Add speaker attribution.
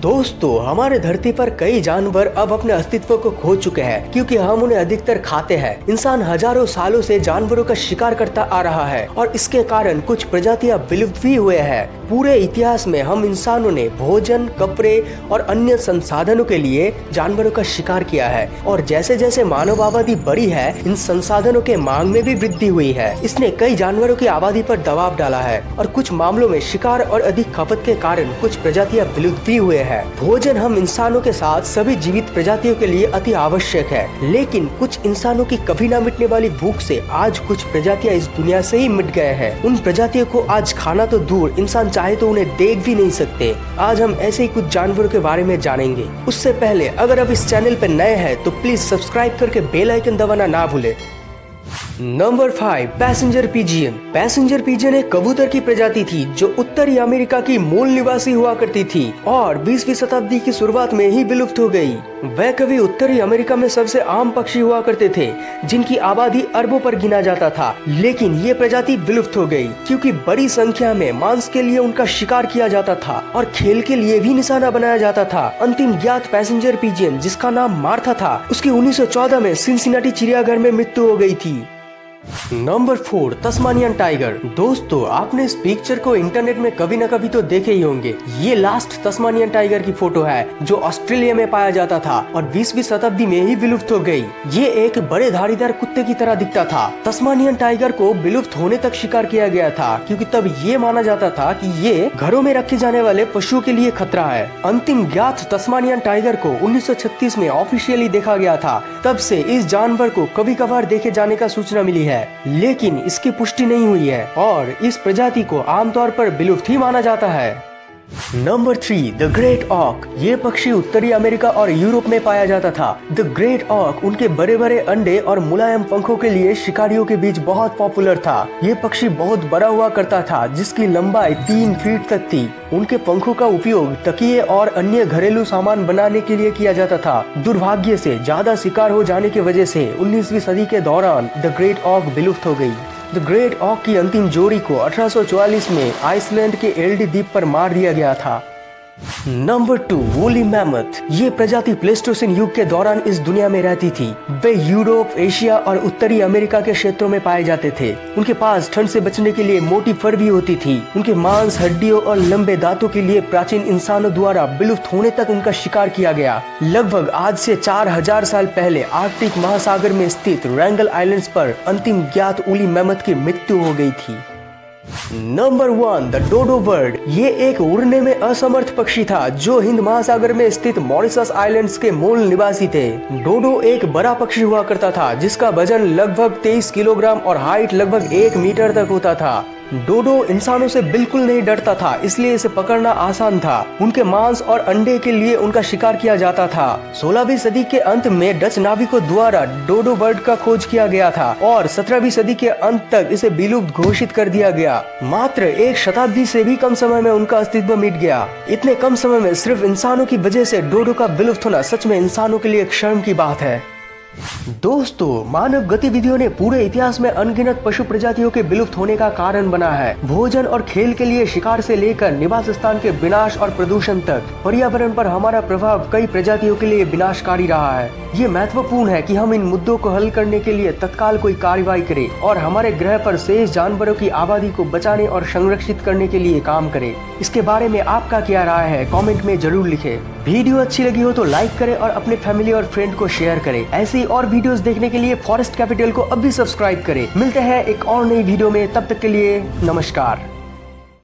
Speaker 1: दोस्तों, हमारे धरती पर कई जानवर अब अपने अस्तित्व को खो चुके हैं क्योंकि हम उन्हें अधिकतर खाते हैं। इंसान हजारों सालों से जानवरों का शिकार करता आ रहा है और इसके कारण कुछ प्रजातियां विलुप्त भी हुए हैं। पूरे इतिहास में हम इंसानों ने भोजन, कपड़े और अन्य संसाधनों के लिए जानवरों का शिकार किया है और जैसे जैसे मानव आबादी बढ़ी है, इन संसाधनों के मांग में भी वृद्धि हुई है। इसने कई जानवरों की आबादी पर दबाव डाला है और कुछ मामलों में शिकार और अधिक खपत के कारण कुछ प्रजातियां विलुप्त भी हुए हैं। भोजन हम इंसानों के साथ सभी जीवित प्रजातियों के लिए अति आवश्यक है, लेकिन कुछ इंसानों की कभी न मिटने वाली भूख से आज कुछ प्रजातियां इस दुनिया से ही मिट गए हैं। उन प्रजातियों को आज खाना तो दूर, इंसान चाहे तो उन्हें देख भी नहीं सकते। आज हम ऐसे ही कुछ जानवरों के बारे में जानेंगे। उससे पहले अगर आप इस चैनल पर नए हैं तो प्लीज सब्सक्राइब करके बेल आइकन दबाना ना भूले। Number 5, passenger pigeon. Passenger pigeon एक कबूतर की प्रजाति थी जो उत्तरी अमेरिका की मूल निवासी हुआ करती थी और 20वीं शताब्दी की शुरुआत में ही विलुप्त हो गई। वह कभी उत्तरी अमेरिका में सबसे आम पक्षी हुआ करते थे जिनकी आबादी अरबों पर गिना जाता था, लेकिन ये प्रजाति विलुप्त हो गई क्योंकि बड़ी संख्या में मांस के लिए उनका शिकार किया जाता था और खेल के लिए भी निशाना बनाया जाता था। अंतिम ज्ञात पैसेंजर पिजियन, जिसका नाम मार्था था, उसकी 1914 में सिनसिनाटी चिड़ियाघर में मृत्यु हो गई थी। Number 4, Tasmanian tiger. दोस्तों, आपने इस पिक्चर को इंटरनेट में कभी न कभी तो देखे ही होंगे। ये लास्ट तस्मानियन टाइगर की फोटो है जो ऑस्ट्रेलिया में पाया जाता था और 20वीं शताब्दी में ही विलुप्त हो गई। ये एक बड़े धारीदार कुत्ते की तरह दिखता था। तस्मानियन टाइगर को विलुप्त होने तक शिकार किया गया था क्योंकि तब ये माना जाता था कि ये घरों में रखे जाने वाले पशुओं के लिए खतरा है। अंतिम ज्ञात तस्मानियन टाइगर को 1936 में ऑफिशियली देखा गया था। तब से इस जानवर को कभी कभार देखे जाने का सूचना मिली है, लेकिन इसकी पुष्टि नहीं हुई है और इस प्रजाति को आमतौर पर विलुप्त ही माना जाता है। नंबर 3, द ग्रेट ऑक। ये पक्षी उत्तरी अमेरिका और यूरोप में पाया जाता था। द ग्रेट ऑक उनके बड़े बड़े अंडे और मुलायम पंखों के लिए शिकारियों के बीच बहुत पॉपुलर था। ये पक्षी बहुत बड़ा हुआ करता था जिसकी लंबाई 3 फीट तक थी। उनके पंखों का उपयोग तकिए और अन्य घरेलू सामान बनाने के लिए किया जाता था। दुर्भाग्य से ज्यादा शिकार हो जाने की वजह से 19वीं सदी के दौरान द ग्रेट ऑक विलुप्त हो गई। द ग्रेट ऑक की अंतिम जोड़ी को 1844 में आइसलैंड के एल्डी द्वीप पर मार दिया गया था। Number 2, woolly mammoth. ये प्रजाति प्लेस्टोसिन युग के दौरान इस दुनिया में रहती थी। वे यूरोप, एशिया और उत्तरी अमेरिका के क्षेत्रों में पाए जाते थे। उनके पास ठंड से बचने के लिए मोटी फर भी होती थी। उनके मांस, हड्डियों और लंबे दांतों के लिए प्राचीन इंसानों द्वारा विलुप्त होने तक उनका शिकार किया गया। लगभग आज से 4000 साल पहले आर्कटिक महासागर में स्थित रैंगल आइलैंड्स पर अंतिम ज्ञात वूली मैमथ की मृत्यु हो गई थी। Number 1, the dodo bird. ये एक उड़ने में असमर्थ पक्षी था जो हिंद महासागर में स्थित मॉरिशस आइलैंड्स के मूल निवासी थे। डोडो एक बड़ा पक्षी हुआ करता था जिसका वजन लगभग 23 किलोग्राम और हाइट लगभग 1 मीटर तक होता था। डोडो इंसानों से बिल्कुल नहीं डरता था, इसलिए इसे पकड़ना आसान था। उनके मांस और अंडे के लिए उनका शिकार किया जाता था। 16वीं सदी के अंत में डच नाविकों द्वारा डोडो बर्ड का खोज किया गया था और 17वीं सदी के अंत तक इसे विलुप्त घोषित कर दिया गया। मात्र 1 शताब्दी से भी कम समय में उनका अस्तित्व मिट गया। इतने कम समय में सिर्फ इंसानों की वजह से डोडो का विलुप्त होना सच में इंसानों के लिए एक शर्म की बात है। दोस्तों, मानव गतिविधियों ने पूरे इतिहास में अनगिनत पशु प्रजातियों के विलुप्त होने का कारण बना है। भोजन और खेल के लिए शिकार से लेकर निवास स्थान के विनाश और प्रदूषण तक पर्यावरण पर हमारा प्रभाव कई प्रजातियों के लिए विनाशकारी रहा है। ये महत्वपूर्ण है कि हम इन मुद्दों को हल करने के लिए तत्काल कोई कार्रवाई करें और हमारे ग्रह पर शेष जानवरों की आबादी को बचाने और संरक्षित करने के लिए काम करें। इसके बारे में आपका क्या राय है, कमेंट में जरूर लिखें। वीडियो अच्छी लगी हो तो लाइक करें और अपने फैमिली और फ्रेंड को शेयर करें। ऐसी और वीडियोस देखने के लिए फॉरेस्ट कैपिटल को अब भी सब्सक्राइब करें। मिलते हैं एक और नई वीडियो में, तब तक के लिए नमस्कार।